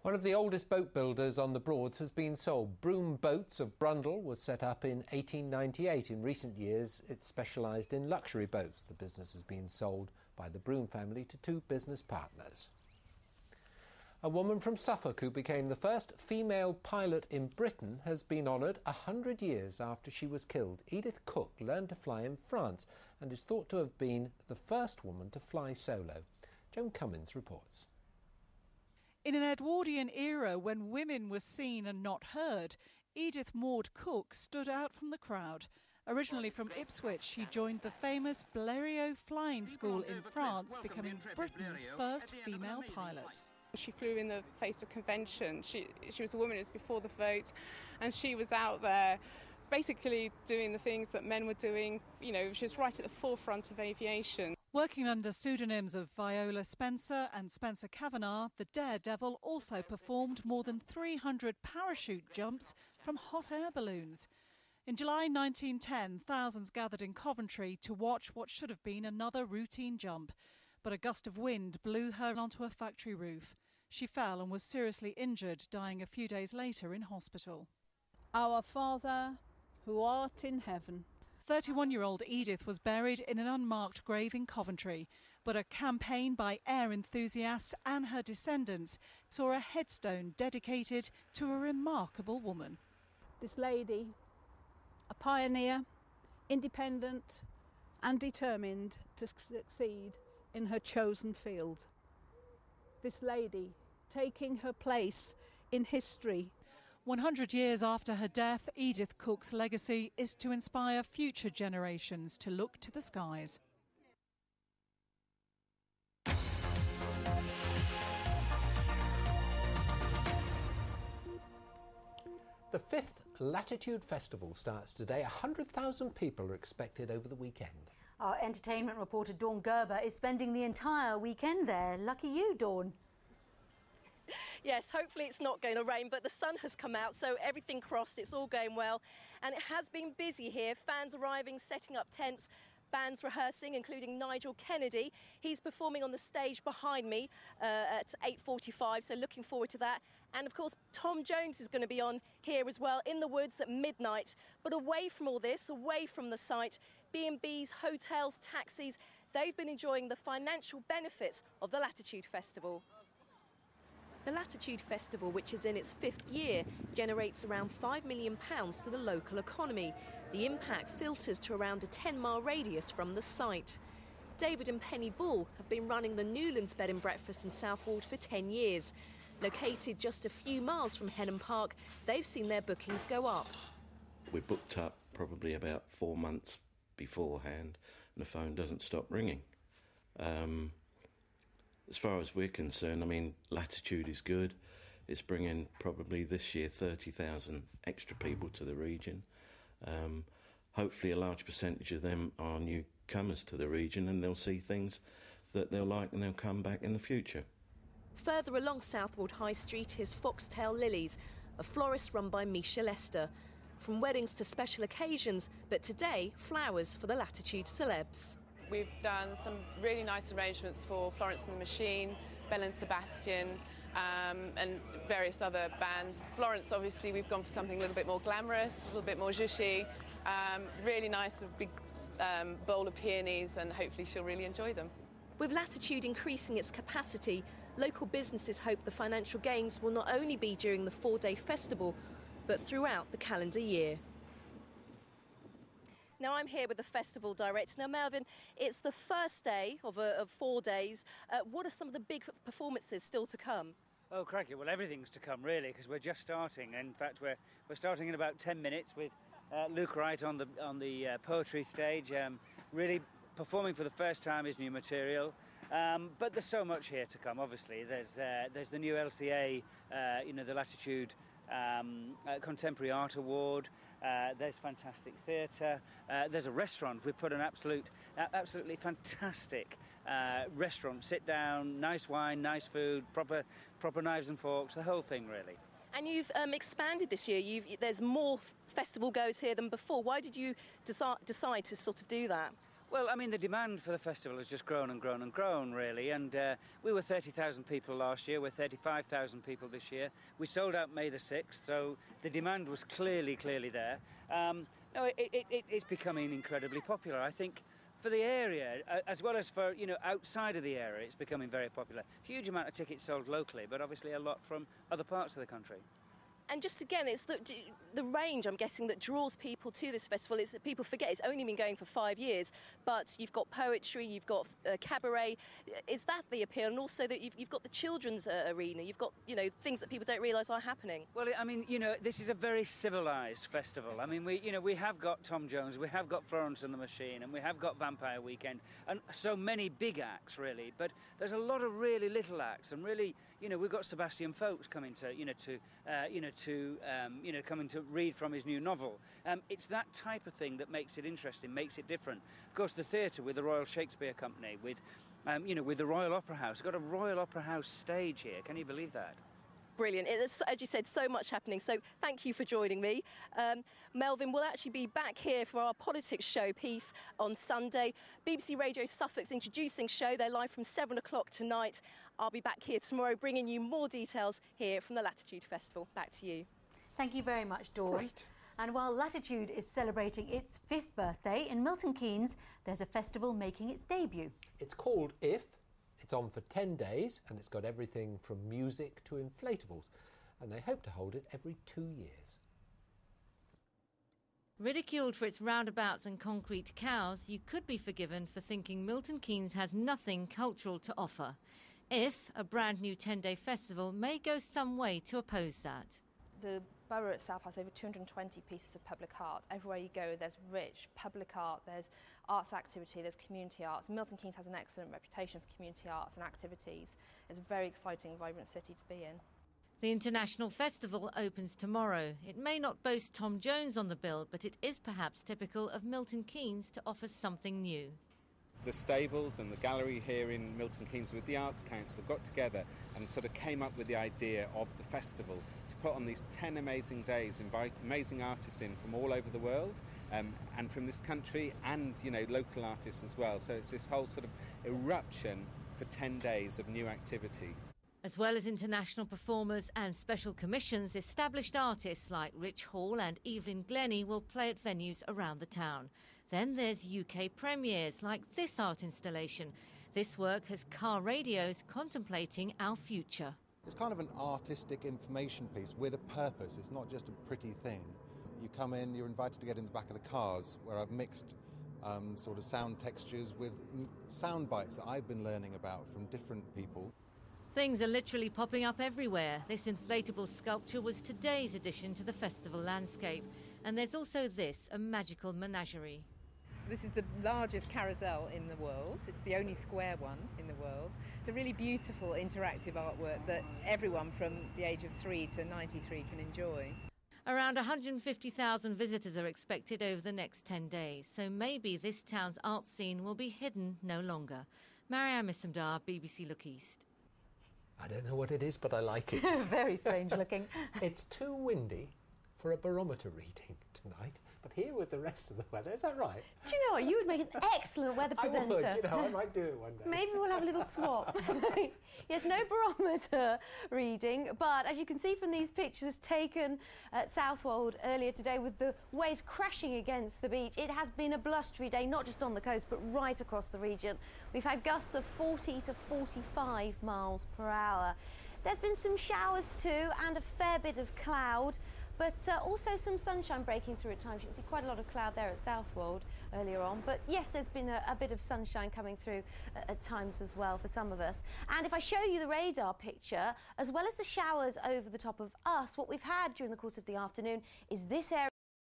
One of the oldest boat builders on the Broads has been sold. Broom Boats of Brundall was set up in 1898. In recent years, it's specialised in luxury boats. The business has been sold by the Broom family to two business partners. A woman from Suffolk who became the first female pilot in Britain has been honoured 100 years after she was killed. Edith Cook learned to fly in France and is thought to have been the first woman to fly solo. Joan Cummins reports. In an Edwardian era when women were seen and not heard, Edith Maund Cook stood out from the crowd. Originally from Ipswich, she joined the famous Blériot flying school in France, becoming Britain's first female pilot. She flew in the face of convention. She was a woman, it was before the vote, and she was out there basically doing the things that men were doing. You know, she was right at the forefront of aviation. Working under pseudonyms of Viola Spencer and Spencer Kavanagh, the Daredevil also performed more than 300 parachute jumps from hot air balloons. In July 1910, thousands gathered in Coventry to watch what should have been another routine jump. But a gust of wind blew her onto a factory roof. She fell and was seriously injured, dying a few days later in hospital. Our Father, who art in heaven. 31-year-old Edith was buried in an unmarked grave in Coventry, but a campaign by air enthusiasts and her descendants saw a headstone dedicated to a remarkable woman. This lady, a pioneer, independent and determined to succeed in her chosen field. This lady taking her place in history. 100 years after her death, Edith Cook's legacy is to inspire future generations to look to the skies. The 5th Latitude Festival starts today. 100,000 people are expected over the weekend. Our entertainment reporter Dawn Gerber is spending the entire weekend there. Lucky you, Dawn. Yes, hopefully it's not going to rain, but the sun has come out, so everything crossed, it's all going well. And it has been busy here, fans arriving, setting up tents, bands rehearsing, including Nigel Kennedy. He's performing on the stage behind me at 8:45, so looking forward to that. And of course, Tom Jones is going to be on here as well, in the woods at midnight. But away from all this, away from the site, B&Bs, hotels, taxis, they've been enjoying the financial benefits of the Latitude Festival. The Latitude Festival, which is in its 5th year, generates around £5 million to the local economy. The impact filters to around a 10-mile radius from the site. David and Penny Bull have been running the Newlands Bed and Breakfast in Southwold for 10 years. Located just a few miles from Henham Park, they've seen their bookings go up. We're booked up probably about 4 months beforehand, and the phone doesn't stop ringing. As far as we're concerned, I mean, Latitude is good. It's bringing probably this year 30,000 extra people to the region. Hopefully a large percentage of them are newcomers to the region, and they'll see things that they'll like and they'll come back in the future. Further along Southwold High Street is Foxtail Lilies, a florist run by Misha Lester. From weddings to special occasions, but today, flowers for the Latitude celebs. We've done some really nice arrangements for Florence and the Machine, Belle and Sebastian, and various other bands. Florence, obviously, we've gone for something a little bit more glamorous, a little bit more zhushy. Really nice, big bowl of peonies, and hopefully she'll really enjoy them. With Latitude increasing its capacity, local businesses hope the financial gains will not only be during the 4-day festival, but throughout the calendar year. Now I'm here with the festival director. Now, Melvin, it's the first day of 4 days. What are some of the big performances still to come? Oh, crikey, well, everything's to come, really, because we're just starting. In fact, we're starting in about 10 minutes with Luke Wright on the poetry stage, really performing for the first time his new material. But there's so much here to come, obviously. There's the new LCA, the Latitude Contemporary Art Award. There's fantastic theatre. There's a restaurant. We've put an absolutely fantastic restaurant. Sit down, nice wine, nice food, proper knives and forks, the whole thing, really. And you've expanded this year. There's more festival goers here than before. Why did you decide to sort of do that? Well, I mean, the demand for the festival has just grown and grown and grown, really, and we were 30,000 people last year, we're 35,000 people this year. We sold out May the 6th, so the demand was clearly there. No, it's becoming incredibly popular. I think for the area, as well as for, outside of the area, it's becoming very popular. Huge amount of tickets sold locally, but obviously a lot from other parts of the country. And just again, it's the range, I'm guessing, that draws people to this festival. Is that people forget it's only been going for 5 years, but you've got poetry, you've got cabaret. Is that the appeal? And also that you've got the children's arena, you've got, things that people don't realise are happening. Well, I mean, this is a very civilised festival. I mean, we have got Tom Jones, we have got Florence and the Machine, and we have got Vampire Weekend, and so many big acts, really. But there's a lot of really little acts, and really, we've got Sebastian Faulks coming coming to read from his new novel. It's that type of thing that makes it interesting, makes it different. Of course, the theatre with the Royal Shakespeare Company, with the Royal Opera House. We've got a Royal Opera House stage here. Can you believe that? Brilliant. It's, as you said, so much happening. So thank you for joining me. Melvin will actually be back here for our politics showpiece on Sunday. BBC Radio Suffolk's introducing show. They're live from 7 o'clock tonight. I'll be back here tomorrow bringing you more details here from the Latitude Festival. Back to you. Thank you very much, Dawn. Great. And while Latitude is celebrating its 5th birthday, in Milton Keynes, there's a festival making its debut. It's called If. It's on for 10 days and it's got everything from music to inflatables. And they hope to hold it every 2 years. Ridiculed for its roundabouts and concrete cows, you could be forgiven for thinking Milton Keynes has nothing cultural to offer. If, a brand new 10-day festival, may go some way to oppose that. The borough itself has over 220 pieces of public art. Everywhere you go, there's rich public art, there's arts activity, there's community arts. Milton Keynes has an excellent reputation for community arts and activities. It's a very exciting, vibrant city to be in. The International Festival opens tomorrow. It may not boast Tom Jones on the bill, but it is perhaps typical of Milton Keynes to offer something new. The stables and the gallery here in Milton Keynes with the Arts Council got together and sort of came up with the idea of the festival to put on these 10 amazing days, invite amazing artists in from all over the world and from this country and, local artists as well. So it's this whole sort of eruption for 10 days of new activity. As well as international performers and special commissions, established artists like Rich Hall and Evelyn Glennie will play at venues around the town. Then there's UK premieres like this art installation. This work has car radios contemplating our future. It's kind of an artistic information piece with a purpose. It's not just a pretty thing. You come in, you're invited to get in the back of the cars where I've mixed sort of sound textures with sound bites that I've been learning about from different people. Things are literally popping up everywhere. This inflatable sculpture was today's addition to the festival landscape. And there's also this, a magical menagerie. This is the largest carousel in the world. It's the only square one in the world. It's a really beautiful interactive artwork that everyone from the age of 3 to 93 can enjoy. Around 150,000 visitors are expected over the next 10 days, so maybe this town's art scene will be hidden no longer. Marianne Missamdar, BBC Look East. I don't know what it is, but I like it. Very strange looking. It's too windy for a barometer reading tonight, but here with the rest of the weather, is that right? Do you know what? You would make an excellent weather presenter. I would, I might do it one day. Maybe we'll have a little swap. Yes, no barometer reading, but as you can see from these pictures taken at Southwold earlier today with the waves crashing against the beach, it has been a blustery day, not just on the coast, but right across the region. We've had gusts of 40 to 45 miles per hour. There's been some showers too, and a fair bit of cloud. But also some sunshine breaking through at times. You can see quite a lot of cloud there at Southwold earlier on. But yes, there's been a bit of sunshine coming through at times as well for some of us. And if I show you the radar picture, as well as the showers over the top of us, what we've had during the course of the afternoon is this area